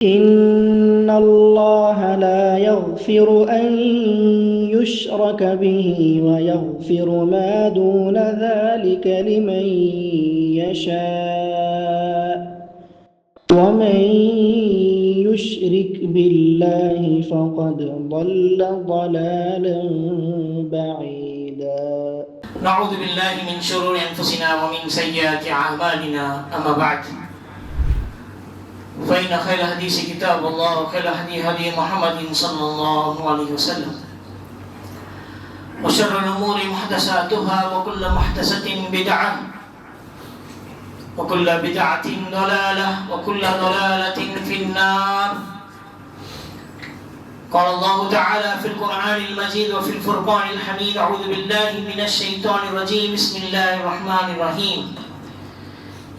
إن الله لا يغفر أن يشرك به ويغفر ما دون ذلك لمن يشاء ومن يشرك بالله فقد ضل ضلالا بعيدا. نعوذ بالله من شرور أنفسنا ومن سيئات أعمالنا. أما بعد، فإن خير الحديث كتاب الله وخير الهدي هدي محمد صلى الله عليه وسلم، وشر الأمور محدثاتها وكل محدثة بدعة وكل بدعة ضلالة وكل ضلالة في النار. قال الله تعالى في القرآن المجيد وفي الفرقان الحميد: أعوذ بالله من الشيطان الرجيم، بسم الله الرحمن الرحيم.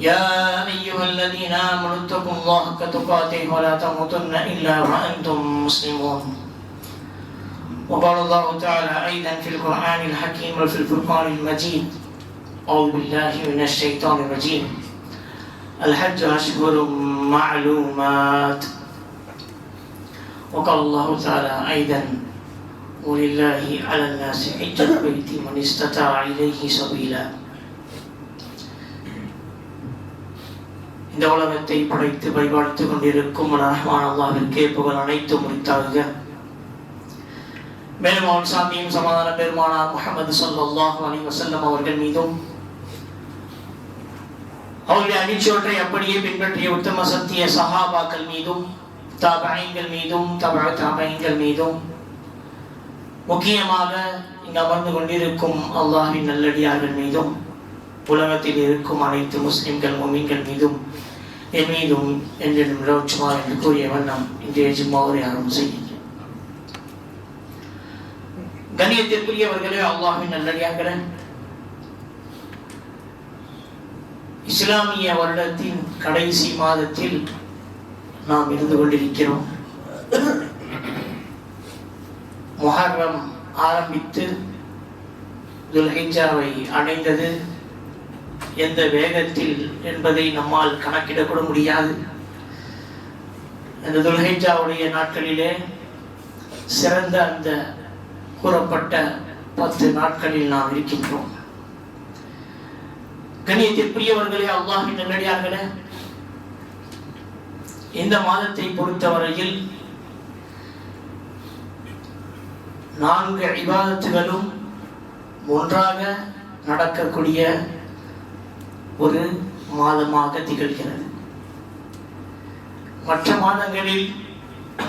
يا أيها الذين آمنوا اتقوا الله حق تقاته ولا تموتن إلا وأنتم مسلمون. وقال الله تعالى أيضا في القرآن الحكيم وفي الفرقان المجيد: أعوذ بالله من الشيطان الرجيم، الحج أشهر معلومات. وقال الله تعالى أيضا: ولله على الناس حج البيت من استطاع إليه سبيلا. இந்த உலகத்தை படைத்து வழிபாடுத்துக் கொண்டிருக்கும் ரஹ்மான் அல்லாஹ்விற்கே புகழ் அனைத்தும் உரித்தாகுக. மேலும் அவன் சாந்தியும் சமாதான பெருமானார் முஹம்மது ஸல்லல்லாஹு அலைஹி வஸல்லம் அவர்கள் மீதும், அவருடைய அடிச்சுவற்றை அப்படியே பின்பற்றிய உத்தம சத்திய சஹாபாக்கள் மீதும், தாபஈன்கள் மீதும், தபஅ தாபஈன்கள் மீதும், முக்கியமாக இங்கு அமர்ந்து கொண்டிருக்கும் அல்லாஹ்வின் நல்லடியார்கள் மீதும், உலகத்தில் இருக்கும் அனைத்து முஸ்லிம்கள் முஃமின்கள் மீதும், என் மீதும் என்றும் ரோச்சுமா என்று கூறிய வண்ணம் இன்றைய ஜும்மாவை ஆரம்பம் செய்கின்றேன். கண்ணியத்திற்குரியவர்களே, அல்லாஹ்வின் நல்லடியார்களே, இஸ்லாமிய வருடத்தின் கடைசி மாதத்தில் நாம் இருந்து கொண்டிருக்கிறோம். முஹர்ரம் ஆரம்பித்து துல்ஹிஜ்ஜாவை அடைந்தது எந்த வேகத்தில் என்பதை நம்மால் கணக்கிடக்கூட முடியாது. அந்த துல்ஹிஜ்ஜாவுடைய நாட்களிலே சிறந்த அந்த கூறப்பட்ட 10 நாட்களில் நாம் இருக்கின்றோம். கண்ணியத்திற்குரியவர்களே, அல்லாஹ்வின் நல்லடியார்களே, இந்த மாதத்தை பொறுத்தவரையில் 4 இபாதத்துகளும் ஒன்றாக நடக்கக்கூடிய ஒரு மாதமாக திகழ்கிறது. மற்ற மாதங்களில்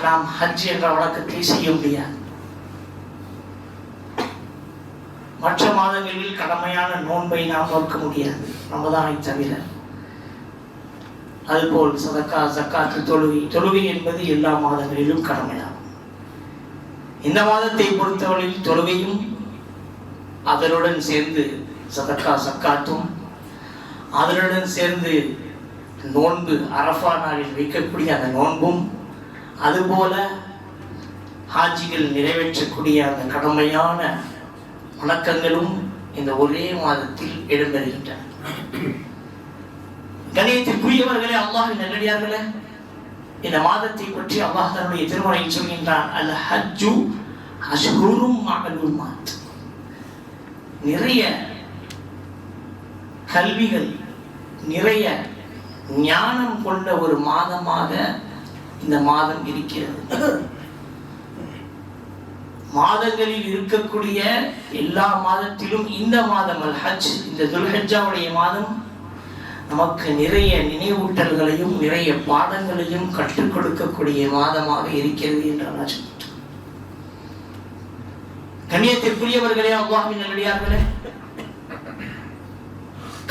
நாம் ஹஜ் என்ற வழக்கத்தை செய்ய முடியாது. மற்ற மாதங்களில் கடமையான நோன்பை நாம் நோக்க முடியாது, ரமதானை தவிர. அதுபோல் சதக்கா, ஜக்காத்து, தொழுகை என்பது எல்லா மாதங்களிலும் கடமையாகும். இந்த மாதத்தை பொறுத்தவரையில் தொழுகையும் அதனுடன் சேர்ந்து சதக்கா ஜக்காத்தும், அதனுடன் சேர்ந்து நோன்பு, அரஃபா நாளில் வைக்கக்கூடிய அந்த நோன்பும், அதுபோல ஹாஜிகள் நிறைவேற்றக்கூடிய அந்த கடமையான வணக்கங்களும் இந்த ஒரே மாதத்தில் இடம்பெறுகின்றன. கண்ணியத்திற்குரியவர்களே, அல்லாஹ்வின் நல்லடியார்களே, இந்த மாதத்தை பற்றி அல்லாஹ் தன்னுடைய திருமறையில் சொல்கின்றான்: அல் ஹஜ்ஜு அஷ்ஹுரும் மஅலூமாத். நிறைய கல்விகள், நிறைய ஞானம் கொண்ட ஒரு மாதமாக இந்த மாதம் இருக்கிறது. மாதங்களில் இருக்கக்கூடிய எல்லா மாதத்திலும் இந்த மாதம் அல் ஹஜ், இந்த துல்ஹிஜ்ஜாவுடைய மாதம் நமக்கு நிறைய நினைவூட்டல்களையும் நிறைய பாடங்களையும் கற்றுக் கொடுக்கக்கூடிய மாதமாக இருக்கிறது என்றால் கண்ணியத்திற்குரியவர்களே, அல்லாஹ்வின் நல்லடியார்களே,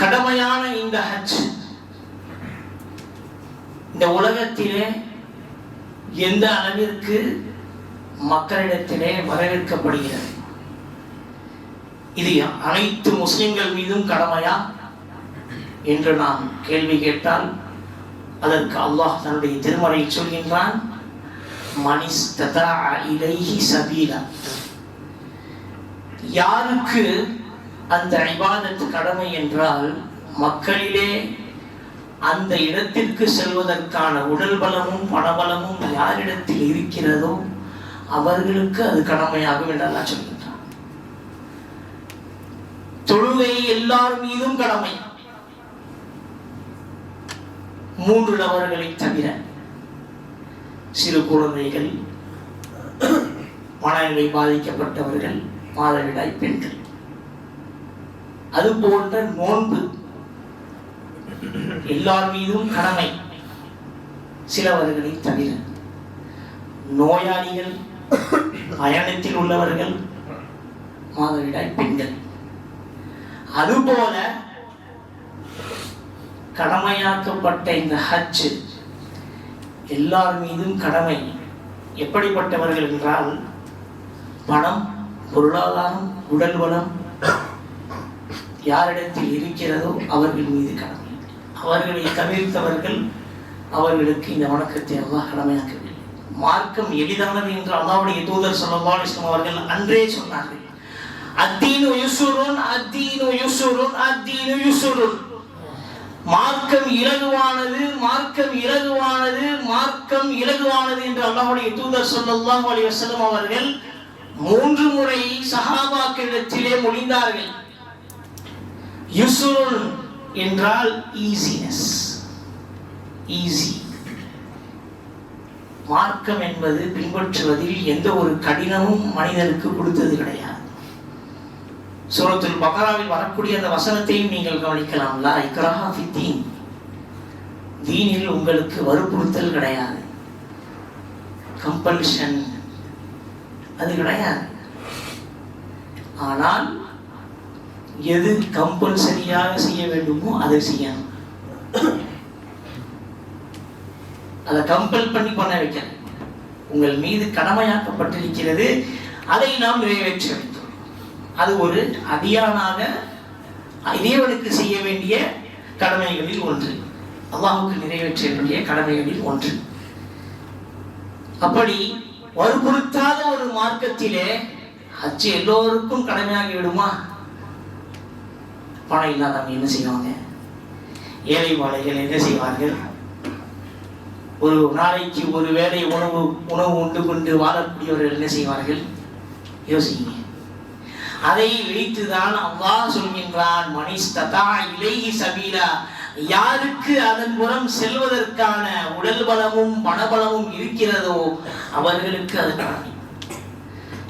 கடமையான இந்த ஹஜ் இந்த உலகத்திலே எந்த அளவிற்கு மக்களிடத்திலே வரவேற்கப்படுகிறது? இது அனைத்து முஸ்லிம்கள் மீதும் கடமையா என்று நாம் கேள்வி கேட்டால் அதற்கு அல்லாஹ் தன்னுடைய திருமறையில் சொல்கின்றான்: மனிஸ்ததா இலைஹி சபீலா. யாருக்கு, அந்த இபாதத் கடமை என்றால் மக்களிலே அந்த இடத்திற்கு செல்வதற்கான உடல் பலமும் பணபலமும் யாரிடத்தில் இருக்கிறதோ அவர்களுக்கு அது கடமையாகும் என்று அல்லாஹ் சொல்கின்றான். தொழுகை எல்லார் மீதும் கடமை, 3 நபர்களை தவிர. சிறு குழந்தைகள், மனநிலை பாதிக்கப்பட்டவர்கள், மாதவிடாய் பெண்கள். அது போன்ற நோன்பு எல்லார் மீதும் கடமை, சிலவர்களை தவிர. நோயாளிகள், பயணத்தில் உள்ளவர்கள், மாதவிடாய் பெண்கள். அதுபோல கடமையாக்கப்பட்ட இந்த ஹஜ் எல்லார் மீதும் கடமை. எப்படிப்பட்டவர்கள் என்றால், பணம், பொருளாதாரம், உடல் வளம் யாரிடத்தில் இருக்கிறதோ அவர்கள் மீது கடமை. அவர்களை தவிர்த்தவர்கள், அவர்களுக்கு இந்த வணக்கத்தை அல்லாஹ் கடமையாக்கவில்லை. மார்க்கம் எளிதானது என்று அல்லாஹ்வுடைய தூதர் ஸல்லல்லாஹு அலைஹி வஸல்லம் அவர்கள் அன்றே சொன்னார்கள். அத்தீனு யுஸ்ருன், அத்தீனு யுஸ்ருன், அத்தீனு யுஸ்ருன். மார்க்கம் இலகுவானது, மார்க்கம் இலகுவானது, மார்க்கம் இலகுவானது என்று அல்லாஹ்வுடைய தூதர் ஸல்லல்லாஹு அலைஹி வஸல்லம் அவர்கள் 3 முறை சஹாபாக்களிடத்திலே மொழிந்தார்கள். யுஸ்ருன் என்றால் ஈஸினஸ், ஈஸி. மார்க்கம் என்பது பின்பற்றுவதில் எந்த ஒரு கடினமும் மனிதனுக்கு கொடுத்தது கிடையாது. சூரத்துல் பக்ராவில் வரக்கூடிய அந்த வசனத்தையும் நீங்கள் கவனிக்கலாம். லா இக்ராஹ ஃபித்தீன், தீனில் உங்களுக்கு வற்புறுத்தல் கிடையாது, கம்பல்ஷன் அது கிடையாது. ஆனால் எது கம்பல்சரியாக செய்ய வேண்டுமோ அதை செய்யணும். அதை கம்பல் பண்ண வைக்கணும். உங்கள் மீது கடமையாக்கப்பட்டிருக்கிறது, அதை நாம் நிறைவேற்ற வேண்டும். அது ஒரு அடியானாக இறைவனுக்கு செய்ய வேண்டிய கடமைகளில் ஒன்று, அல்லாஹ்வுக்கு நிறைவேற்ற வேண்டிய கடமைகளில் ஒன்று. அப்படி வற்புறுத்தாத ஒரு மார்க்கத்திலே ஹஜ் எல்லோருக்கும் கடமையாகி விடுமா? பணம் இல்லாதவங்க என்ன செய்வாங்க? ஏழை வாழைகள் என்ன செய்வார்கள்? ஒரு நாளைக்கு ஒரு வேளை உணவு உண்டு கொண்டு வாழக்கூடியவர்கள் என்ன செய்வார்கள்? யோசிங்க. அதை வைத்துதான் அல்லாஹ் சொல்கின்றான், மனிஸ்ததா இலைஹி சபீலா, யாருக்கு அதன் புறம் செல்வதற்கான உடல் பலமும் பணபலமும் இருக்கிறதோ அவர்களுக்கு அது கடமை.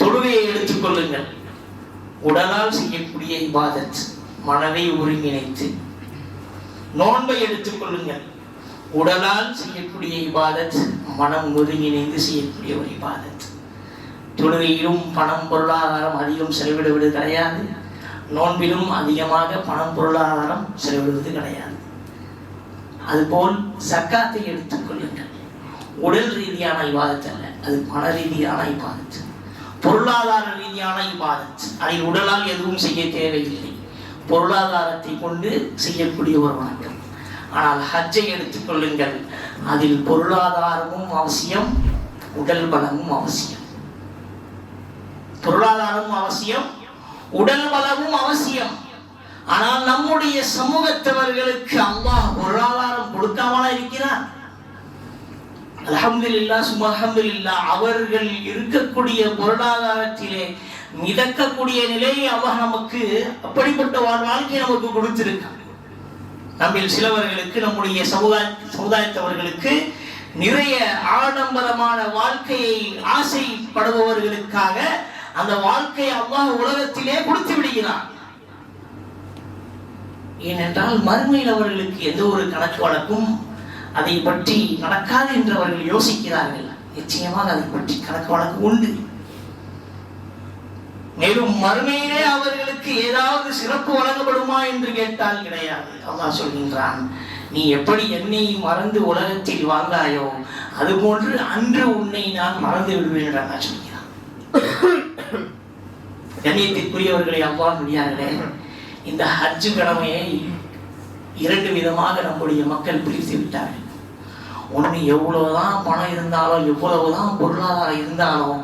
தொழுகையை எடுத்துக் கொள்ளுங்கள். உடலால் செய்யக்கூடிய இபாதத், மனதை ஒருங்கிணைத்து. நோன்பை எடுத்துக் கொள்ளுங்கள். உடலால் செய்யக்கூடிய இபாதத், மனம் ஒருங்கிணைந்து செய்யக்கூடிய ஒரு இபாதத். தொழுகையிலும் பணம் பொருளாதாரம் அதிகம் செலவிடுவது கிடையாது, நோன்பிலும் அதிகமாக பணம் பொருளாதாரம் செலவிடுவது கிடையாது. அதுபோல் சக்காத்தை எடுத்துக் கொள்ளுங்கள். உடல் ரீதியான இபாதத் அல்ல, அது மன ரீதியான இபாதத், பொருளாதார ரீதியான இபாதத். அதில் உடலால் எதுவும் செய்ய தேவையில்லை, பொருளாதாரத்தை கொண்டு செய்யக்கூடிய ஒரு வணக்கம். ஆனால் ஹஜ்ஜை எடுத்துக் கொள்ளுங்கள். அதில் பொருளாதாரமும் அவசியம், உடல் பலமும் அவசியம். பொருளாதாரமும் அவசியம், உடல் பலமும் அவசியம். ஆனால் நம்முடைய சமூகத்தவர்களுக்கு அல்லாஹ் பொருளாதாரம் கொடுக்காமலா இருக்கிறார்? அல்ஹம்துலில்லாஹ் சும்மா அல்ஹம்துலில்லாஹ். அவர்கள் இருக்கக்கூடிய பொருளாதாரத்திலே மிதக்கக்கூடிய நிலையை அல்லாஹ் நமக்கு அப்படிப்பட்ட வாழ்க்கையை நமக்கு கொடுத்திருக்கார். நம்மில் சிலவர்களுக்கு, நம்முடைய சமுதாயத்தவர்களுக்கு நிறைய ஆடம்பரமான வாழ்க்கையை ஆசைப்படுபவர்களுக்காக அந்த வாழ்க்கையை அல்லாஹ் உலகத்திலே கொடுத்து விடுகிறார். ஏனென்றால் மறுமையில் அவர்களுக்கு எந்த ஒரு கணக்கு வழக்கும் அதை பற்றி நடக்காது என்று அவர்கள் யோசிக்கிறார்கள். நிச்சயமாக அதை பற்றி கணக்கு வழக்கு உண்டு. மேலும் மறுமையிலே அவர்களுக்கு ஏதாவது சிறப்பு வழங்கப்படுமா என்று கேட்டால் கிடையாது. அல்லாஹ் சொல்கின்றான், நீ எப்படி என்னை மறந்து உலகத்தில் வாழ்ந்தாயோ அதுபோன்று அன்று உன்னை நான் மறந்து விடுவேன் என்று அல்லாஹ் சொல்கிறான். கண்ணியத்திற்குரியவர்களை அல்லாஹ் முடியார்களே, இந்த ஹஜ் கடமையை 2 விதமாக நம்முடைய மக்கள் பிரித்து விட்டார்கள். ஒன்று, எவ்வளவுதான் பணம் இருந்தாலும் எவ்வளவுதான் பொருளாதாரம் இருந்தாலும்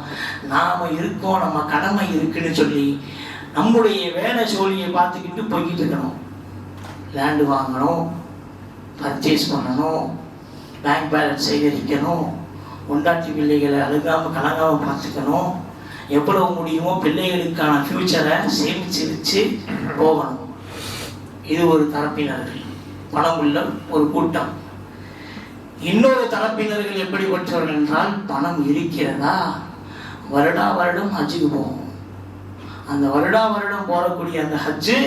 நாம இருக்கோம், நம்ம கடமை இருக்குன்னு சொல்லி நம்முடைய வேலை சோழியை பார்த்துக்கிட்டு போய்கிட்டு இருக்கணும். லேண்டு வாங்கணும், பர்ச்சேஸ் பண்ணணும், பேங்க் பேலன்ஸ் சேகரிக்கணும், கொண்டாட்டி பிள்ளைகளை அழுகாமல் கலங்காமல் பார்த்துக்கணும், எவ்வளவு முடியுமோ பிள்ளைகளுக்கான ஃபியூச்சரை சேமித்து வச்சு போகணும். இது ஒரு தரப்பினர்கள், பணம் உள்ள ஒரு கூட்டம். இன்னொரு தரப்பினர்கள் எப்படிப்பட்டவர்கள் என்றால், பணம் இருக்கிறதா வருடா வருடம் ஹஜ்ஜுக்கு போகும். அந்த வருடா வருடம் போறக்கூடிய அந்த ஹஜ்ஜு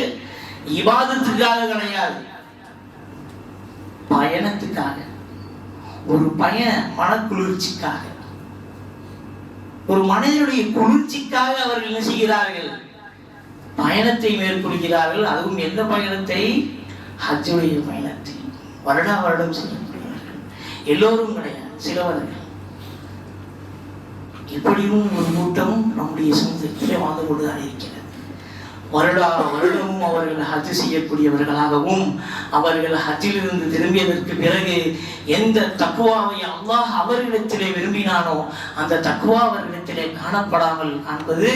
இபாதத்துக்காக கிடையாது, பயணத்துக்காக. ஒரு மனக்குளிர்ச்சிக்காக, ஒரு மனிதனுடைய குளிர்ச்சிக்காக அவர்கள் என்ன செய்கிறார்கள்? பயணத்தை மேற்கொள்கிறார்கள். அதுவும் எந்த பயணத்தை? ஹஜ்ஜுடைய பயணத்தை. வருடா வருடம் செய்யக்கூடியவர்கள் எல்லோரும் கிடையாது, சிலவர்கள். இப்படியும் ஒரு கூட்டம் நம்முடைய சமுதாயத்திலே வாழ்ந்து கொண்டுதான் இருக்கிறது. வருடா வருடமும் அவர்கள் ஹஜ் செய்யக்கூடியவர்களாகவும், அவர்கள் ஹஜ்ஜிலிருந்து திரும்பியதற்கு பிறகு எந்த தக்வாவை அல்லாஹ் அவர்களிடத்திலே விரும்பினானோ அந்த தக்வா அவர்களிடத்திலே காணப்படாமல் காண்பது,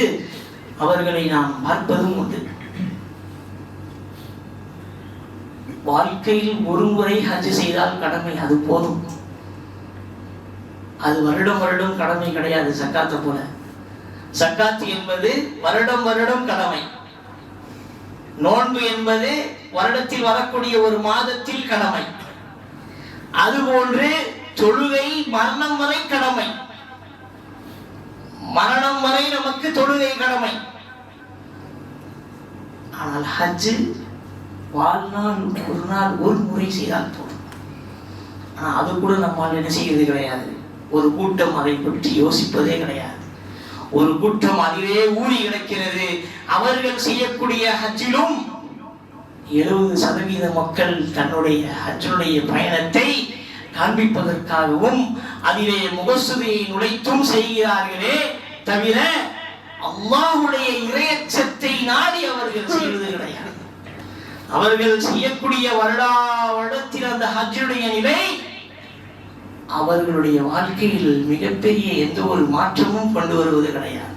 அவர்களை நாம் பார்ப்பதும் உண்டு. வாழ்க்கையில் ஒரு முறை ஹஜ் செய்தால் கடமை, அது போதும். அது வருடம் வருடம் கடமை கிடையாது. சக்காத்தை போல, சக்காத்து என்பது வருடம் வருடம் கடமை. நோன்பு என்பது வருடத்தில் வரக்கூடிய ஒரு மாதத்தில் கடமை. அதுபோன்று தொழுகை மரணம் வரை கடமை. மரணம் வரை நமக்கு தொழுகை கடமை. ஆனால் ஹஜ் வாழ்நாள் ஒரு நாள் ஒரு முறை செய்தால் போதும். ஆனால் அது கூட நம்மால் என்ன செய்வது கிடையாது. ஒரு கூட்டம் அதை பற்றி யோசிப்பதே கிடையாது. ஒரு கூட்டம் அதிலே ஊறி கிடக்கிறது. அவர்கள் செய்யக்கூடிய ஹஜ்ஜிலும் 70% மக்கள் தன்னுடைய ஹஜ்ஜுடைய பயணத்தை காண்பிப்பதற்காகவும் அதிலே முகஸ்துதியை நுழைத்தும் செய்கிறார்களே தவிர அல்லாஹ்வுடைய இறையச்சத்தை நாடி அவர்கள் செய்வது கிடையாது. அவர்கள் செய்யக்கூடிய வருடத்தில் அந்த ஹஜ்ஜுடைய நிலை அவர்களுடைய வாழ்க்கையில் மிகப்பெரிய எந்த ஒரு மாற்றமும் கொண்டு வருவது கிடையாது.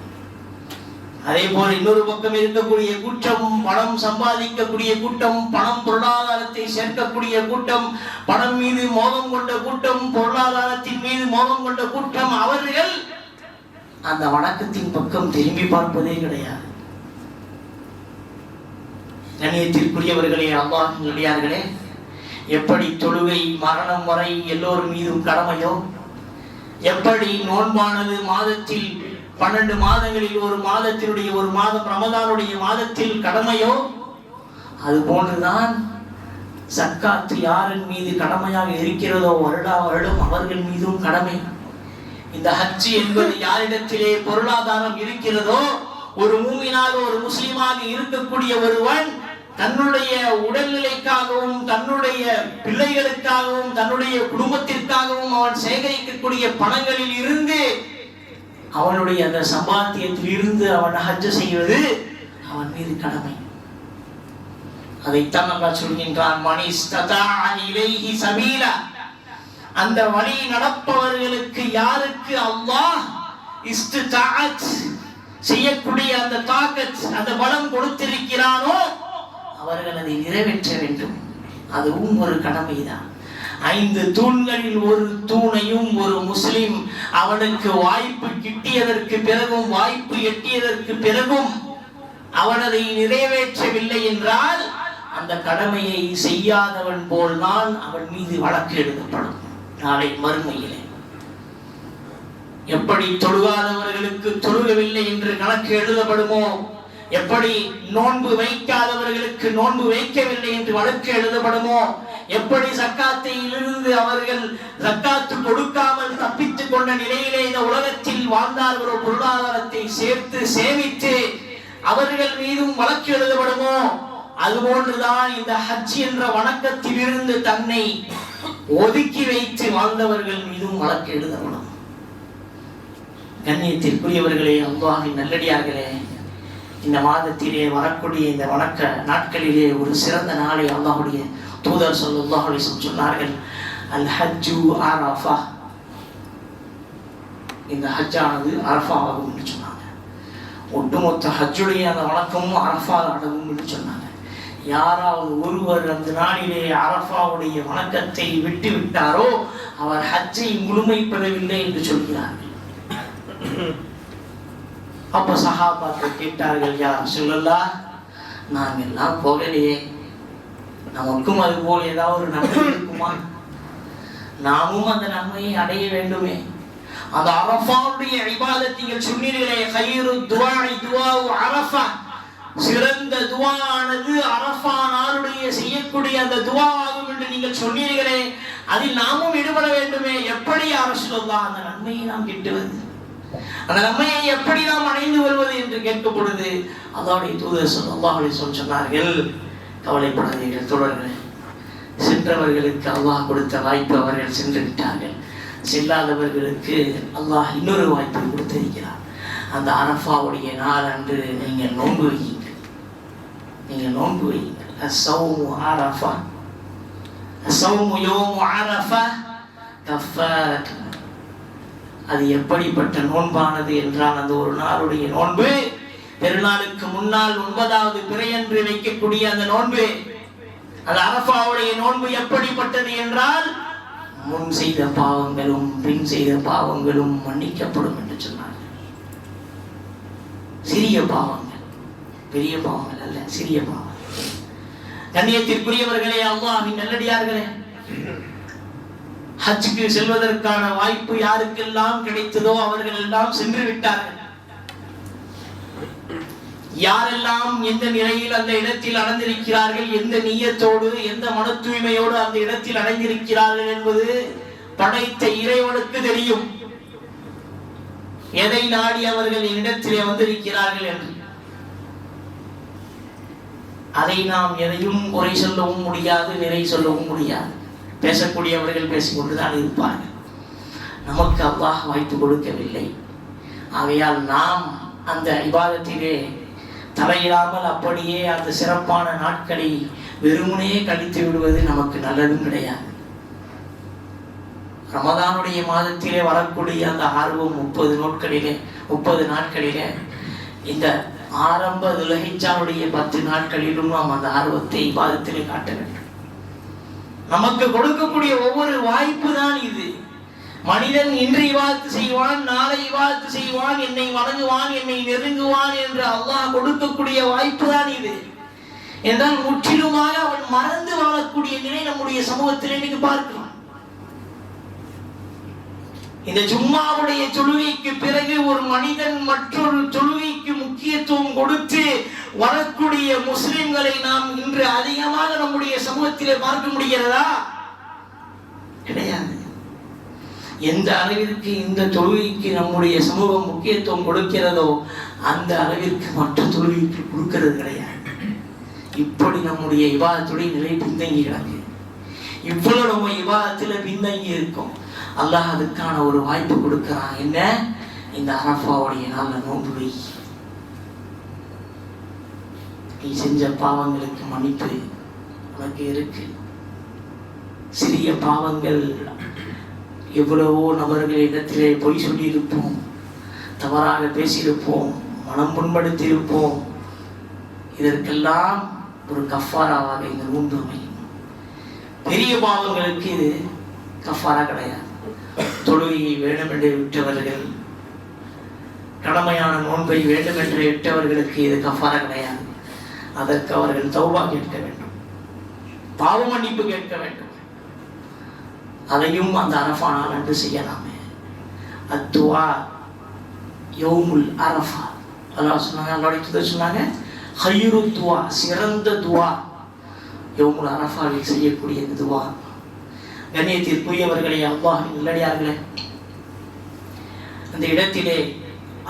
அதே போல இன்னொரு பக்கம் இருக்கக்கூடிய கூட்டம், பணம் சம்பாதிக்கக்கூடிய கூட்டம், பணம் பொருளாதாரத்தை சேர்க்கக்கூடிய கூட்டம், பணம் மீது மோகம் கொண்ட கூட்டம், பொருளாதாரத்தின் மீது மோகம் கொண்ட கூட்டம், அவர்கள் அந்த வணக்கத்தின் பக்கம் திரும்பி பார்ப்பதே கிடையாது. கண்ணியத்திற்குரியவர்களே, அல்லாஹ்வின் அடியார்களே, எப்படி தொழுகை மரணம் வரை எல்லோரும் மீதும் கடமையோ, எப்படி நோன்பானது மாதத்தில் 12 மாதங்களில் ஒரு மாதத்தினுடைய ஒரு மாதம் ரமதானுடைய மாதத்தில் கடமையோ, அது போன்றுதான் சக்காத்து யாரின் மீது கடமையாக இருக்கிறதோ வருடா வருடம் அவர்கள் மீதும் கடமை. இந்த ஹஜ் என்பது யாரிடத்திலே பொருளாதாரம் இருக்கிறதோ, ஒரு மூமினாக ஒரு முஸ்லிமாக இருக்கக்கூடிய ஒருவன் தன்னுடைய உடல்நிலைக்காகவும் தன்னுடைய பிள்ளைகளுக்காகவும் தன்னுடைய குடும்பத்திற்காகவும் அவன் சேகரிக்கக்கூடிய பணங்களில் இருந்து அவனுடைய அந்த சம்பாத்தியத்தில் இருந்து அவன் ஹஜ் செய்வது அவன் மீது கடமை. அதைத்தான் அல்லாஹ் சொல்கின்றான், மனிஸ்ததாஅ இலைஹி சபீலா. அந்த வழி நடப்பவர்களுக்கு யாருக்கு அல்லாஹ் இஸ்திதாஅத் செய்யக்கூடிய அந்த தாக்கத், அந்த பலம் கொடுத்திருக்கிறானோ அவர்கள் அதை நிறைவேற்ற வேண்டும். அதுவும் ஒரு கடமைதான். 5 தூண்களில் ஒரு தூணையும் ஒரு முஸ்லிம் அவனுக்கு வாய்ப்பு கிட்டியதற்கு பிறகும், வாய்ப்பு எட்டியதற்கு பிறகும் அவன் அதை நிறைவேற்றவில்லை என்றால் அந்த கடமையை செய்யாதவன் போல்தான் அவன் மீது வழக்கு எழுதப்படும் நாளை மறுமையிலே. எப்படி தொழுகாதவர்களுக்கு தொழுகவில்லை என்று கணக்கு எழுதப்படுமோ, எப்படி நோன்பு வைக்காதவர்களுக்கு நோன்பு வைக்கவில்லை என்று வழக்கு எழுதப்படுமோ, எப்படி சக்காத்திலிருந்து அவர்கள் சக்காத்து கொடுக்காமல் தப்பித்துக் கொண்ட நிலையிலே இந்த உலகத்தில் வாழ்ந்தார்களோ, பொருளாதாரத்தை சேர்த்து சேமித்து அவர்கள் மீதும் வழக்கு எழுதப்படுமோ, அதுபோன்றுதான் இந்த ஹஜ் என்ற வணக்கத்தில் இருந்து தன்னை ஒதுக்கி வைத்து வாழ்ந்தவர்கள் மீதும் வழக்கு எழுதப்படும். கண்ணியத்திற்குரியவர்களே, அல்லாஹ்வின் நல்லடியார்களே, இந்த மாதத்திலே வரக்கூடிய இந்த வணக்க நாட்களிலே ஒரு சிறந்த நாளை அல்லாஹ்வுடைய தூதர் ஸல்லல்லாஹு அலைஹி வஸல்லம் சொன்னார்கள், அல் ஹஜ்ஜு அரஃபா. இந்த ஹஜ்ஜானது அரஃபாவாகும் என்று சொன்னாங்க. ஒட்டுமொத்த ஹஜ்ஜுடைய அந்த வணக்கமும் அரஃபா அடங்கும் என்று சொன்னாங்க. யாராவது ஒருவர் அந்த நாளிலே அரஃபாவுடைய வணக்கத்தை விட்டு விட்டாரோ அவர் ஹஜ்ஜை முழுமைப்படவில்லை என்று சொல்கிறார்கள். அப்ப சஹாபாக்கள் கேட்டார்கள், யா ரசூலல்லாஹ், நாங்க எல்லாம் போகலையே, நமக்கும் அது போல ஏதாவது ஒரு நன்மை இருக்குமா? நாமும் அந்த நன்மையை அடைய வேண்டுமே. அந்த அரஃபாவுடைய இபாதத் நீங்கள் சொன்னீர்களே, கைரு துஆஇ துஆஉ அரஃபா, சிறந்த துஆஆனது அரஃபா நாளுடைய செய்யக்கூடிய அந்த துஆ ஆகும் என்று நீங்கள் சொன்னீர்களே, அதில் நாமும் ஈடுபட வேண்டுமே. எப்படி யா ரசூலல்லாஹ் அந்த நன்மையை நாம் கிட்டுவது, அந்த நன்மையை எப்படி நாம் அடைந்து வருவது என்று கேட்கும் பொழுது அல்லாஹ்வுடைய தூதர் ஸல்லல்லாஹு அலைஹி வஸல்லம் சொன்னார்கள், கவலைப்படாதீர்கள் தோழர்களே, சென்றவர்களுக்கு அல்லாஹ் கொடுத்த வாய்ப்பு அவர்கள் சென்று விட்டார்கள். செல்லாதவர்களுக்கு அல்லாஹ் இன்னொரு வாய்ப்பை கொடுத்திருக்கிறார். அந்த அரஃபாவுடைய நாள் அன்று நீங்கள் நோன்பு வையுங்கள், நீங்கள் நோன்பு வையுங்கள். அஸ்ஸௌமு அரஃபா, அஸ்ஸௌமு யௌமு அரஃபா கஃபாரத்து. அது எப்படிப்பட்ட நோன்பானது என்றால், அந்த ஒரு நாளுடைய நோன்பு, பெருநாளுக்கு முன்னால் 9வது பிறையன்று வைக்கக்கூடிய அந்த நோன்பு, அந்த அரஃபாவுடைய நோன்பு எப்படிப்பட்டது என்றால், முன் செய்த பாவங்களும் பின் செய்த பாவங்களும் மன்னிக்கப்படும் என்று சொன்னார்கள். சிறிய பாவங்கள், பெரிய பாவங்கள் அல்ல, சிறிய பாவங்கள். கண்ணியத்திற்குரியவர்களே, அல்லாஹ்வின் நல்லடியார்களே, ஹஜ்ஜுக்கு செல்வதற்கான வாய்ப்பு யாருக்கெல்லாம் கிடைத்ததோ அவர்கள் எல்லாம் சென்று விட்டார்கள். யாரெல்லாம் எந்த நிலையில் அந்த இடத்தில் அடைந்திருக்கிறார்கள், எந்த நியத்தோடு எந்த மன தூய்மையோடு அந்த இடத்தில் அடைந்திருக்கிறார்கள் என்பது படைத்த இறைவனுக்கு தெரியும். எதை நாடி அவர்கள் இடத்திலே வந்திருக்கிறார்கள் என்று அதை நாம் எதையும் குறை சொல்லவும் முடியாது, நிறை சொல்லவும் முடியாது. பேசக்கூடியவர்கள் பேசிக்கொண்டுதான் இருப்பார்கள். நமக்கு அல்லாஹ் வாய்ப்பு கொடுக்கவில்லை. ஆகையால் நாம் அந்த இபாதத்திலே தலையிடாமல் அப்படியே அந்த சிறப்பான நாட்களை வெறுமனே கழித்து விடுவது நமக்கு நல்லதும் கிடையாது. ரமதானுடைய மாதத்திலே வரக்கூடிய அந்த ஆர்வம் 30 நாட்களிலே இந்த ஆரம்ப துல்ஹிஜ்ஜாவுடைய 10 நாட்களிலும் நாம் அந்த ஆர்வத்தை இபாதத்திலே காட்ட வேண்டும். நமக்கு கொடுக்கக்கூடிய ஒவ்வொரு வாய்ப்பு தான் இது. மனிதன் இன்று இபாதத்து செய்வான், நாளை இபாதத்து செய்வான், என்னை வணங்குவான், என்னை நெருங்குவான் என்று அல்லாஹ் கொடுக்கக்கூடிய வாய்ப்பு தான் இது. என்றால் முற்றிலுமாக அவன் மறந்து வாழக்கூடிய நிலை நம்முடைய சமூகத்தில் இன்னைக்கு பார்க்கிறோம். இந்த ஜும்மாவுடைய தொழுகைக்கு பிறகு ஒரு மனிதன் மற்றொரு தொழுகைக்கு முக்கியத்துவம் கொடுத்து வரக்கூடிய முஸ்லிம்களை நாம் இன்று அதிகமாக நம்முடைய சமூகத்திலே பார்க்க முடிகிறதா? கிடையாது. எந்த அளவிற்கு இந்த தொழுகைக்கு நம்முடைய சமூகம் முக்கியத்துவம் கொடுக்கிறதோ அந்த அளவிற்கு மற்ற தொழுகைக்கு கொடுக்கிறது கிடையாது. இப்படி நம்முடைய இபாதத்துடைய நிலை பின்தங்கி கிடக்கு. இவ்வளவு நம்ம இபாதத்துல பின்தங்கி இருக்கும். அல்லாஹ் அதுக்கான ஒரு வாய்ப்பு கொடுக்கிறான். என்ன? இந்த அரஃபாவுடைய நாள்ல நோன்பு வை. நீ செஞ்ச பாவங்களுக்கு மன்னிப்பு உனக்கு இருக்கு. சிறிய பாவங்கள், எவ்வளவோ நபர்களிடத்திலே பொய் சொல்லியிருப்போம், தவறாக பேசியிருப்போம், மனம் புண்படுத்தி இருப்போம். இதற்கெல்லாம் ஒரு கஃபாராவாக இந்த நோன்பு அமையும். பெரிய பாவங்களுக்கு இது கஃபாரா கிடையாது. தொழுகையை வேண்டுமென்றே விட்டவர்கள், கடமையான நோன்பை வேண்டுமென்றே விட்டவர்களுக்கு இது கஃபாரா கிடையாது. அதற்கு அவர்கள் தௌபா கேட்க வேண்டும், பாவ மன்னிப்பு கேட்க வேண்டும். அதையும் அந்த அரஃபா நாள் அன்று செய்யலாமே. அத்துவா யௌமுல் அரஃபா, அல்லாஹ் சொன்னாங்க, அல்லாஹ்வுடைய தூதர் சொன்னாங்க, ஹைரு துவா, சிறந்த துவா யௌமுல் அரஃபாவில் செய்யக்கூடிய இந்த துவா. கண்ணியத்திற்குரியவர்களே, அல்லாஹ்வின் நல்லடியார்களே, அந்த இடத்திலே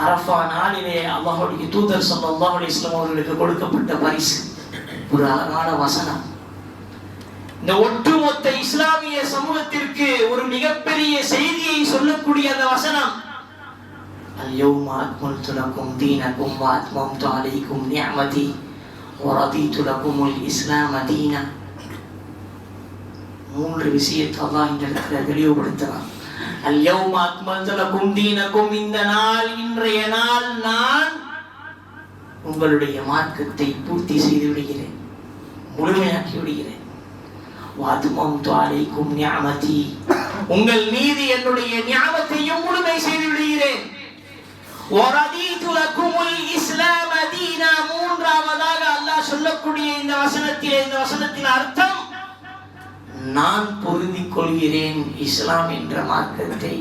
அரஃபா நாளிலே அல்லாஹ்வுடைய தூதர் ஸல்லல்லாஹு அலைஹி வஸல்லம் அவர்களுக்கு கொடுக்கப்பட்ட பரிசு ஒரு அழகான வசனம். இந்த ஒட்டுமொத்த இஸ்லாமிய சமூகத்திற்கு ஒரு மிகப்பெரிய செய்தியை சொல்லக்கூடிய அந்த வசனம், அல்-யௌம அக்மல்து லக்கும் தீனக்கும் வ அத்மம்து அலைக்கும் நிஅமதி வ ரதீது லக்குமுல் இஸ்லாம தீனா. 3 விஷயத்தை அல்லாஹ் இந்த இடத்துல தெளிவுபடுத்துறான். அல்-யௌம அக்மல்து லக்கும் தீனக்கும், இந்த நாள், இன்றைய நாள் நான் உங்களுடைய மார்க்கத்தை பூர்த்தி செய்து விடுகிறேன். முழுமையாக்கி விடுகிறேன். வஅத்மம்து அலைக்கும் நிஅமதி, உங்கள் மீது என்னுடைய நியாமத்தையும் முழுமை செய்து விடுகிறேன். வரதீது லக்குமுல் இஸ்லாம தீனா, மூன்றாவதாக அல்லாஹ் சொல்லக்கூடிய இந்த வசனத்தின் அர்த்தம், நான் பொருந்திக் கொள்கிறேன் இஸ்லாம் என்ற மார்க்கத்தை.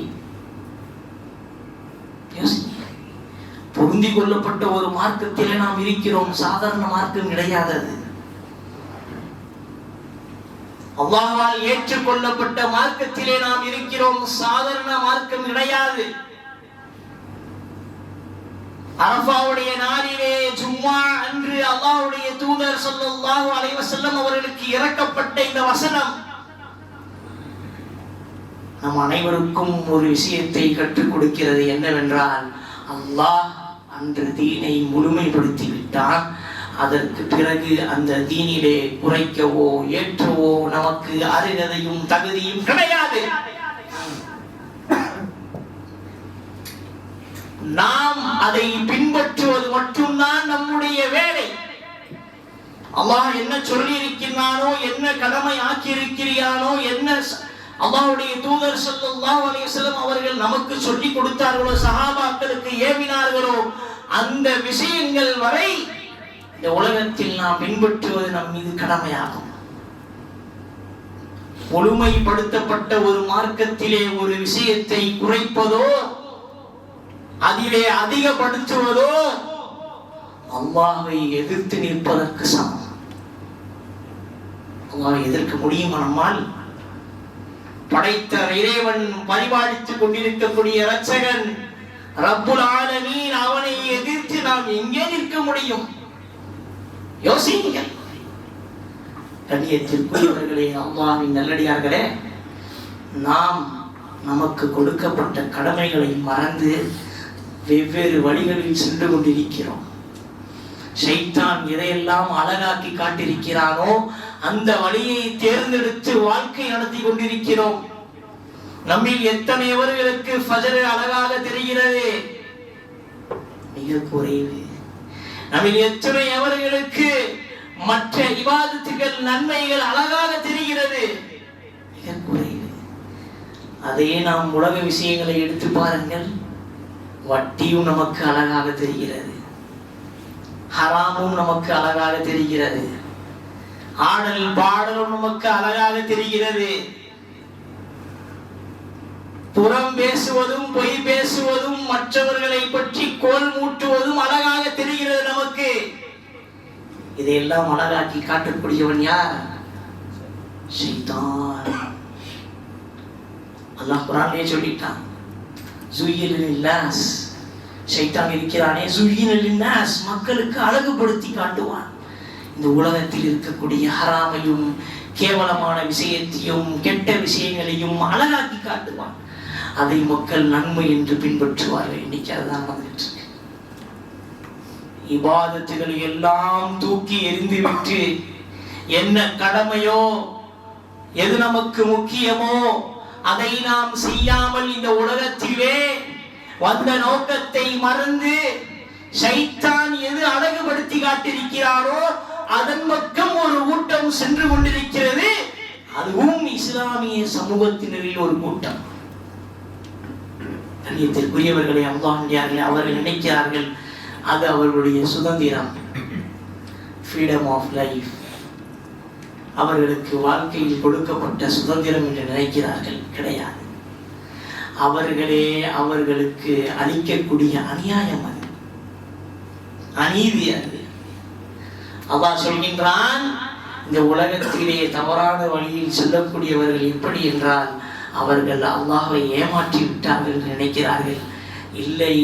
பொருந்திக் கொள்ளப்பட்ட ஒரு மார்க்கத்திலே நாம் இருக்கிறோம். சாதாரண மார்க்கம் கிடையாது. அல்லாஹ்வால் ஏற்றுக்கொள்ளப்பட்ட மார்க்கத்திலே நாம் இருக்கிறோம். சாதாரண மார்க்கம் கிடையாது. அரஃபாவுடைய நாளிலே ஜும்மா அன்று அல்லாஹ்வுடைய தூதர் ஸல்லல்லாஹு அலைஹி வஸல்லம் அவர்களுக்கு இறக்கப்பட்ட இந்த வசனம் நம் அனைவருக்கும் ஒரு விஷயத்தை கற்றுக் கொடுக்கிறது. என்னவென்றால், அல்லாஹ் அன்று தீனை முழுமைப்படுத்தி விட்டான். அதற்கு பிறகு அந்த தீனிலே குறைக்கவோ ஏற்றவோ நமக்கு அருகதையும் தகுதியும் கிடையாது. நாம் அதை பின்பற்றுவது மட்டும்தான் நம்முடைய வேலை. அல்லாஹ் என்ன சொல்லி இருக்கிறானோ, என்ன கடமை ஆக்கி இருக்கிறானோ, என்ன அல்லாஹ்வுடைய தூதர் ஸல்லல்லாஹு அலைஹி வஸல்லம் அவர்கள் நமக்கு சொல்லி கொடுத்தார்களோ, சஹாபாக்களுக்கு ஏவினார்களோ, அந்த விஷயங்கள் வரை இந்த உலகத்தில் நாம் பின்பற்றுவது நம் மீது கடமையாகும். முழுமைப்படுத்தப்பட்ட ஒரு மார்க்கத்திலே ஒரு விஷயத்தை குறைப்பதோ அதிலே அதிகப்படுத்துவதோ அல்லாஹ்வை எதிர்த்து நிற்பதற்கு சமம். அல்லாஹ்வை எதிர்க்க முடியுமா நம்மால்? படைத்த இறைவன் பரிபாலித்துக் கொண்டிருக்கக்கூடிய இரட்சகன் ரப்புல் ஆலமீன், அவனை எதிர்த்து நாம் எங்கே நிற்க முடியும்? யோசியுங்கள். கண்ணியத்திற்குரியவர்களே, அல்லாஹ்வின் நல்லடியார்களே, நாம் நமக்கு கொடுக்கப்பட்ட கடமைகளை மறந்து வெவ்வேறு வழிகளில் சென்று கொண்டிருக்கிறோம். ஷைத்தான் எதையெல்லாம் அழகாக்கி காட்டியிருக்கிறானோ அந்த வழியை தேர்ந்தெடுத்து வாழ்க்கை நடத்தி கொண்டிருக்கிறோம். நம்மில் எத்தனையவர்களுக்கு ஃபஜர் அழகாக தெரிகிறது? மிக குறைவு. நம்மில் எத்தனையவர்களுக்கு மற்ற இபாதத்துகள் நன்மைகள் அழகாக தெரிகிறது? மிக குறைவு. அதே நாம் உலக விஷயங்களை எடுத்து பாருங்கள். வட்டியும் நமக்கு அழகாக தெரிகிறது, ஹராமும் நமக்கு அழகாக தெரிகிறது, ஆடல் பாடலும் நமக்கு அழகாக தெரிகிறது, புறம் பேசுவதும் பொய் பேசுவதும் மற்றவர்களை பற்றி கோல் மூட்டுவதும் அழகாக தெரிகிறது நமக்கு. இதையெல்லாம் அழகாக்கி காட்டக்கூடியவன் யார்? ஷைத்தான். அல்லாஹ் குர்ஆனிலே சொல்லிட்டான், ஷைத்தான் இருக்கிறானே, மக்களுக்கு அழகுபடுத்தி காட்டுவான். இந்த உலகத்தில் இருக்கக்கூடிய ஹராமையும் கேவலமான விஷயத்தையும் கெட்ட விஷயங்களையும் அழகாக்கி காட்டுவான். அதை மக்கள் நன்மை என்று பின்பற்றுவார்கள். இன்னைக்கு அதுதான் வந்துட்டு இருக்கு. இபாதத்துகளை எல்லாம் தூக்கி எறிந்துவிட்டு என்ன கடமையோ, எது நமக்கு முக்கியமோ அதை நாம் செய்யாமல் இந்த உலகத்திலே வந்த நோக்கத்தை மறந்து ஷைத்தான் எது அழகுபடுத்தி காட்டியிருக்கிறாரோ அதன் பக்கம் ஒரு கூட்டம் சென்று கொண்டிருக்கிறது. அதுவும் இஸ்லாமிய சமூகத்தினரில் ஒரு கூட்டம். கண்ணியத்திற்குரியவர்களை, அல்லாஹ்வின் அவர்கள் நினைக்கிறார்கள் அது அவர்களுடைய சுதந்திரம், ஃப்ரீடம் ஆஃப் லைஃப், அவர்களுக்கு வாழ்க்கையில் கொடுக்கப்பட்ட சுதந்திரம் என்று நினைக்கிறார்கள். கிடையாது. அவர்களே அவர்களுக்கு அளிக்கக்கூடிய அநியாயம், அது அநீதி. அது அல்லாஹ் சொல்கின்றான், இந்த உலகத்திலே தவறான வழியில் செல்லக்கூடியவர்கள் எப்படி என்றால், அவர்கள் அல்லாஹ்வை ஏமாற்றி விட்டார்கள் என்று நினைக்கிறார்கள். இல்லை,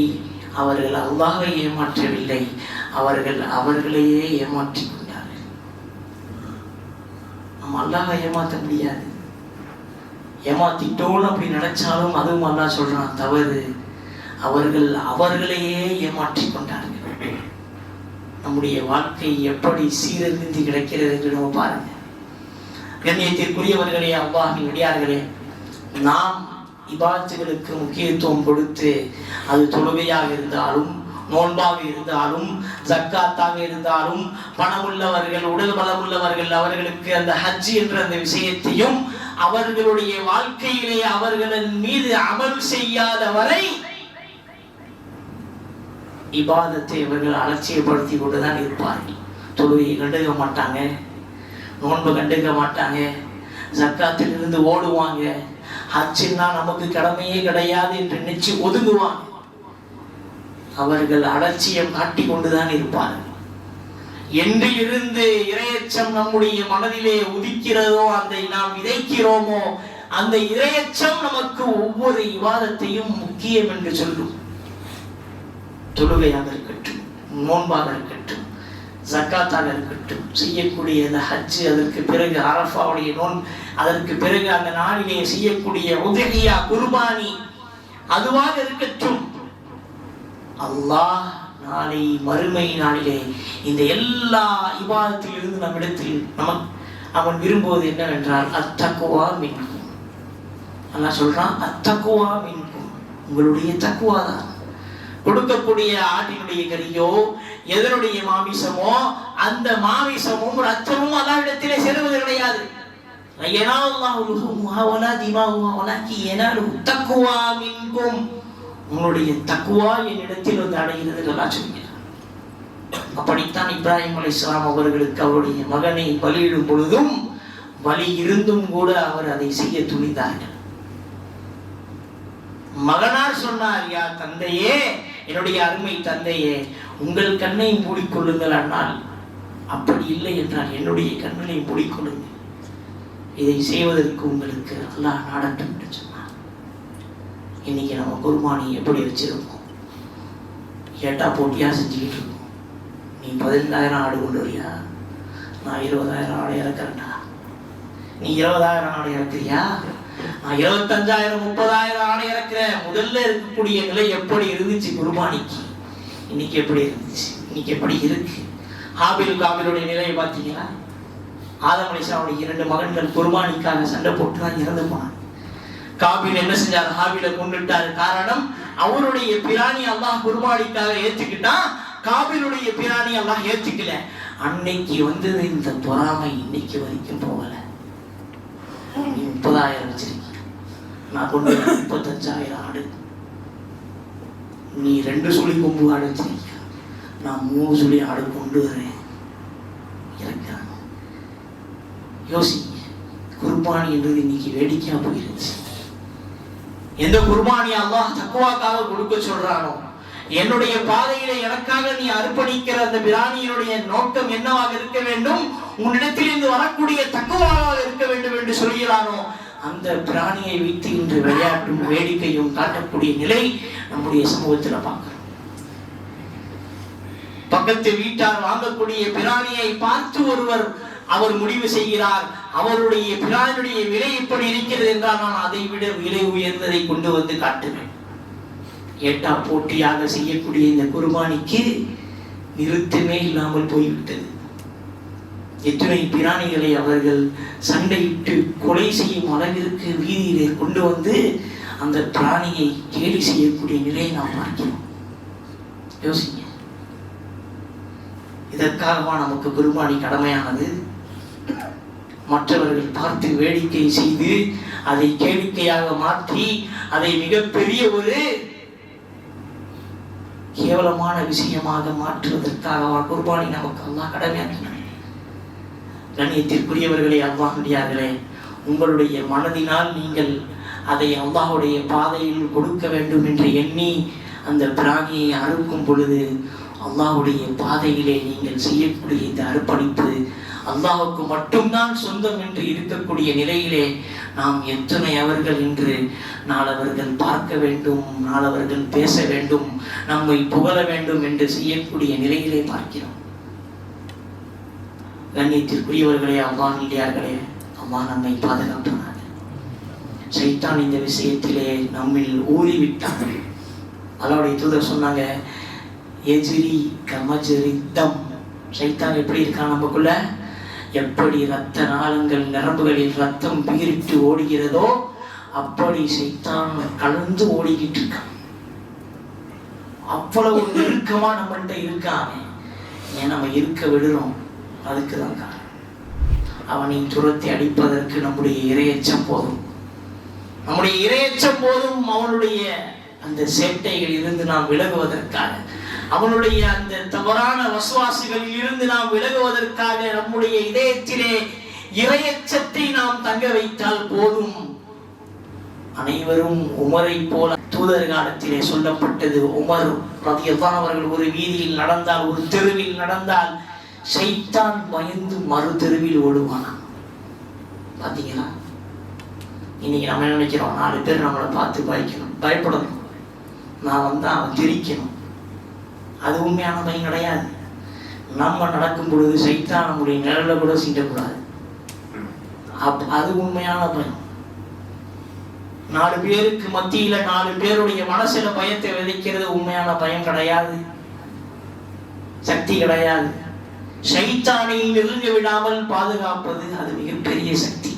அவர்கள் அல்லாஹ்வை ஏமாற்றவில்லை, அவர்கள் அவர்களையே ஏமாற்றி கொண்டார்கள். நம்ம அல்லாஹ்வை ஏமாற்ற முடியாது. ஏமாத்திட்டோன்னு அப்படி நினைச்சாலும் அதுவும் அல்லாஹ் சொல்றான் தவறு. அவர்கள் அவர்களையே ஏமாற்றி கொண்டார்கள். நம்முடைய வாழ்க்கை எப்படி சீரழிந்து கிடக்கிறது என்று நம்ம பாருங்க. கண்ணியத்திற்குரியவர்களே, அல்லாஹ்வின் அடியார்களே, நாம் இபாதத்துகளுக்கு முக்கியத்துவம் கொடுத்து, அது தொழுகையாக இருந்தாலும் நோன்பாக இருந்தாலும் ஜக்காத்தாக இருந்தாலும் பணமுள்ளவர்கள் உடல் பலமுள்ளவர்கள் அவர்களுக்கு அந்த ஹஜ் என்ற அந்த விஷயத்தையும் அவர்களுடைய வாழ்க்கையிலே அவர்களின் மீது அமல் செய்யாத வரை இபாதத்தை இவர்கள் அலட்சியப்படுத்தி கொண்டுதான் இருப்பார்கள். தொழுகையை கண்டுக்க மாட்டாங்க, நோன்பு கண்டுக்க மாட்டாங்க, ஜக்காத்திலிருந்து ஓடுவாங்க, ஹஜ்ஜுன்னா நமக்கு கடமையே கிடையாது என்று நினைச்சு ஒதுங்குவாங்க. அவர்கள் அலட்சியம் காட்டி கொண்டுதான் இருப்பார்கள். என்று இருந்து இறையச்சம் நம்முடைய மனதிலே உதிக்கிறதோ, அதை நாம் விதைக்கிறோமோ, அந்த இறையச்சம் நமக்கு ஒவ்வொரு இபாதத்தையும் முக்கியம் என்று சொல்லும். தொழுகையாக இருக்கட்டும், நோன்பாக இருக்கட்டும், ஜக்காத்தாக இருக்கட்டும், செய்யக்கூடிய அந்த ஹஜ், அதற்கு பிறகு அரஃபாவுடைய அதற்கு பிறகு அந்த நாளிலே செய்யக்கூடிய உதவியா குர்பானி அதுவாக இருக்கட்டும். அல்லாஹ் நாளை மறுமை நாளிலே இந்த எல்லா இபாதத்திலிருந்து நம்மிடத்தில் அவன் விரும்புவது என்னவென்றால் அத்தக்குவா மின்கும். அல்லாஹ் சொல்றான், அத்தக்குவா மின்கும், உங்களுடைய தக்குவா தான். கொடுக்கக்கூடிய ஆட்டினுடைய கறியோ எதனுடைய மாமிசமோ அந்த மாமிசமும் ரத்தமும் அல்லாஹ்விடத்திலே சேருவது கிடையாது. உங்களுடைய தக்குவா என்னிடத்தில் வந்து அடைகிறது அல்லாஹ் சொல்கிறார். அப்படித்தான் இப்ராஹிம் அலைஹிஸ்ஸலாம் அவர்களுக்கு அவருடைய மகனை பலியிடும் பொழுதும் வலி இருந்தும் கூட அவர் அதை செய்ய துணிந்தார்கள். மகனார் சொன்னார், யா தந்தையே, என்னுடைய அருமை தந்தையே, உங்கள் கண்ணை மூடிக்கொள்ளுங்கள். ஆனால் அப்படி இல்லை என்றால் என்னுடைய கண்ணை மூடிக்கொள்ளுங்கள், இதை செய்வதற்கு உங்களுக்கு அல்லாஹ் நாடட்டும் என்று சொன்னார். இன்னைக்கு நம்ம குர்பானி எப்படி வச்சிருக்கோம்? ஏட்டா போட்டியா செஞ்சுக்கிட்டு இருக்கோம். நீ 15,000 ஆடு கொண்டு வரியா, நான் 20,000 ஆடு இறக்குறேன்டா. நீ 20,000 ஆடு இறக்குறியா, நான் 25,000 30,000 ஆடை இறக்குறேன். முதல்ல இருக்கக்கூடிய நிலை எப்படி இருந்துச்சு குர்பானிக்கு? இன்னைக்கு எப்படி இருந்துச்சு? இன்னைக்கு எப்படி இருக்கு? ஹாபில் காபிலுடைய நிலையை பார்த்தீங்களா? ஆதம் அலைஹிஸ்ஸலாமுடைய 2 மகன்கள் குர்பானிக்காக சண்டை போட்டு தான் இறந்து போனாங்க. காபில் என்ன செஞ்சார்? ஹாபிலை கொண்டுட்டார். காரணம், அவருடைய பிராணி அல்லாஹ் குர்பானிக்காக ஏற்றுக்கிட்டான், காபிலுடைய பிராணி அல்லாஹ் ஏற்றுக்கல. அன்னைக்கு வந்தது இந்த பொறாமை இன்னைக்கு வரைக்கும் போகல. நீ 30,000 வச்சிருக்கீங்க, நான் கொண்டு 35,000 ஆடு. நீ 2 சுழி கொம்பு ஆடு வச்சிருக்க, நான் 3 சுழி ஆடு கொண்டு வரேன். இருக்கிறாங்க. யோசிங்க, குர்பானி என்றது இன்னைக்கு வேடிக்கையா போயிருச்சு. எந்த குர்பானி அல்லாஹ் தக்வாக்காக கொடுக்க சொல்றானோ, என்னுடைய பாதையிலே எனக்காக நீ அர்ப்பணிக்கிற அந்த பிராணியினுடைய நோக்கம் என்னவாக இருக்க வேண்டும்? உன்னிடத்தில் இருந்து வரக்கூடிய தக்குவாவாக இருக்க வேண்டும் என்று சொல்கிறானோ, அந்த பிராணியை வைத்து இன்று விளையாட்டும் வேடிக்கையும் காட்டக்கூடிய நிலை நம்முடைய சமூகத்தில் பார்க்கிறோம். பக்கத்து வீட்டார் வாங்கக்கூடிய பிராணியை பார்த்து ஒருவர் அவர் முடிவு செய்கிறார், அவருடைய பிராணியுடைய விலை எப்படி இருக்கிறது என்றால் நான் அதை விட விலை உயர்ந்ததை கொண்டு வந்து காட்டுவேன். ஏட்டா போட்டியாக செய்யக்கூடிய இந்த குர்பானிக்கு நிறுத்தமே இல்லாமல் போய்விட்டது. எத்தனை பிராணிகளை அவர்கள் சண்டையிட்டு கொலை செய்யும் அளவிற்கு வீதியிலே கொண்டு வந்து அந்த பிராணியை கேலி செய்யக்கூடிய நிலையை நாம் பார்க்கிறோம். யோசிங்க, இதற்காகவா நமக்கு குர்பானி கடமையானது? மற்றவர்கள் பார்த்து வேடிக்கை செய்து அதை கேளிக்கையாக மாற்றி அதை மிகப்பெரிய ஒரு கேவலமான விஷயமாக மாற்றுவதற்காக குர்பானி நமக்கு அல்லாஹ் கடமையாக்கினார். கண்ணியத்திற்குரியவர்களே, அல்லாஹ்வியார்களே, உங்களுடைய மனதினால் நீங்கள் அதை அல்லாஹ்வுடைய பாதையில் கொடுக்க வேண்டும் என்று எண்ணி அந்த பிராணியை அறுக்கும் பொழுது அல்லாஹ்வுடைய பாதையிலே நீங்கள் செய்யக்கூடிய இந்த அர்ப்பணிப்பு அல்லாஹ்வுக்கு மட்டும்தான் சொந்தம் என்று இருக்கக்கூடிய நிலையிலே நாம் எத்தனை அவர்கள் இன்று நாளவர்கள் பார்க்க வேண்டும், நாளவர்கள் பேச வேண்டும், நம்மை புகழ வேண்டும் என்று செய்யக்கூடிய நிலையிலே பார்க்கிறோம். கண்ணியத்திற்குரியவர்களே, அல்லாஹ்வியார்களே, அல்லாஹ் நம்மை பாதுகாப்பானாக. சைத்தான் இந்த விஷயத்திலே நம்மில் ஊறிவிட்டார்கள். அல்லாஹ்வுடைய தூதர் சொன்னாங்க, எஜிரி கமஜரித்தம். சைத்தான் எப்படி இருக்கான் நமக்குள்ள? எப்படி இரத்த நாளங்கள் நரம்புகளில் ரத்தம் பீரிட்டு ஓடுகிறதோ அப்படி சைத்தான் கலந்து ஓடிக்கிட்டு இருக்கான். அவ்வளவு நெருக்கமா நம்மள்கிட்ட இருக்காங்க. ஏன் நம்ம இருக்க விடுறோம்? அதுக்கு தான் காரணம். அவனை துரத்தி அடிப்பதற்கு நம்முடைய இரையச்சம் போதும். நம்முடைய இரையச்சம் போதும் அவனுடைய அந்த சேட்டைகளில் இருந்து நாம் விலகுவதற்காக, அவனுடைய அந்த தவறான வசுவாசிகளில் இருந்து நாம் விலகுவதற்காக நம்முடைய இதயத்திலே இரையச்சத்தை நாம் தங்க வைத்தால் போதும். அனைவரும் உமரை போல தூதர் காலத்திலே சொல்லப்பட்டது. உமர் ரலியல்லாஹு அவர்கள் ஒரு வீதியில் நடந்தால், ஒரு தெருவில் நடந்தால், ஷைத்தான் பயந்து மறு தெருவில் ஓடுவானா. பாத்தீங்களா? இன்னைக்கு நம்ம என்ன நினைக்கிறோம்? 4 பேர் நம்மளை பார்த்து பயப்படணும், நான் வந்தா அவன் திரிக்கணும். அது உண்மையான பயம் கிடையாது. நம்ம நடக்கும் பொழுது ஷைத்தான் நம்முடைய நிழல கூட சீண்டக்கூடாது. அது உண்மையான பயம். 4 பேருக்கு மத்தியில 4 பேருடைய மனசுல பயத்தை விதைக்கிறது உண்மையான பயம் கிடையாது, சக்தி கிடையாது. ஷைத்தானை நெருங்க விடாமல் பாதுகாப்பது அது மிகப்பெரிய சக்தி.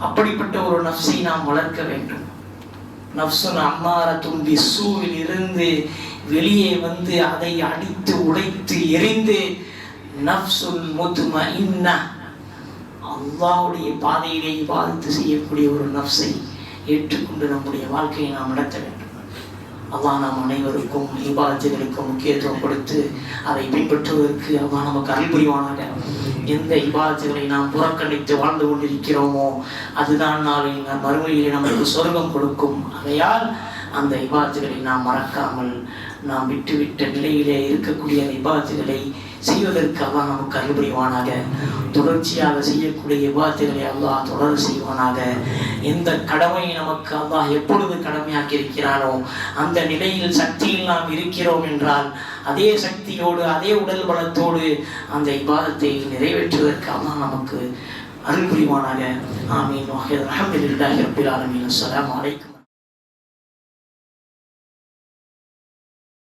அப்படிப்பட்ட ஒரு நஃப்ஸை நாம் வளர்க்க வேண்டும். நஃப்ஸுன் அம்மாரத்துன் பிஸ்ஸூவில் இருந்து வெளியே வந்து அதை அடித்து உடைத்து எரிந்து நஃப்ஸுல் முத்மஇன்னா, அல்லாஹ்வுடைய பாதையிலே இபாதத் செய்யக்கூடிய ஒரு நஃப்ஸை ஏற்றுக்கொண்டு நம்முடைய வாழ்க்கையை நாம் நடத்த வேண்டும். அல்லாஹ் நாம் அனைவருக்கும் இபாதத்துகளுக்கும் முக்கியத்துவம் கொடுத்து அதை பின்பற்றுவதற்கு அல்லாஹ் நமக்கு அருள் புரிவானாக. எந்த இபாதத்துகளை நாம் புறக்கணித்து வாழ்ந்து கொண்டிருக்கிறோமோ அதுதான் நாளை மறுமையிலே நமக்கு சொர்க்கம் கொடுக்கும். ஆகையால் அந்த இபாதத்துகளை நாம் மறக்காமல் நாம் விட்டுவிட்ட நிலையிலே இருக்கக்கூடிய அந்த இபாதத்துகளை செய்வதற்கு அல்லாஹ் நமக்கு அருள் புரிவானாக. தொடர்ச்சியாக செய்யக்கூடிய இபாதத்துகளை அல்லாஹ் தொடர் செய்வானாக. எந்த கடமையை நமக்கு அல்லாஹ் எப்பொழுது கடமையாக்கி இருக்கிறானோ அந்த நிலையில் சக்தியில் நாம் இருக்கிறோம் என்றால் அதே சக்தியோடு அதே உடல் பலத்தோடு அந்த இபாதத்தை நிறைவேற்றுவதற்கு அல்லாஹ் நமக்கு அருள் புரிவானாக. ஆமீன். அல்ஹம்துலில்லாஹி ரப்பில் ஆலமீன். அஸ்ஸலாமு அலைக்கும்.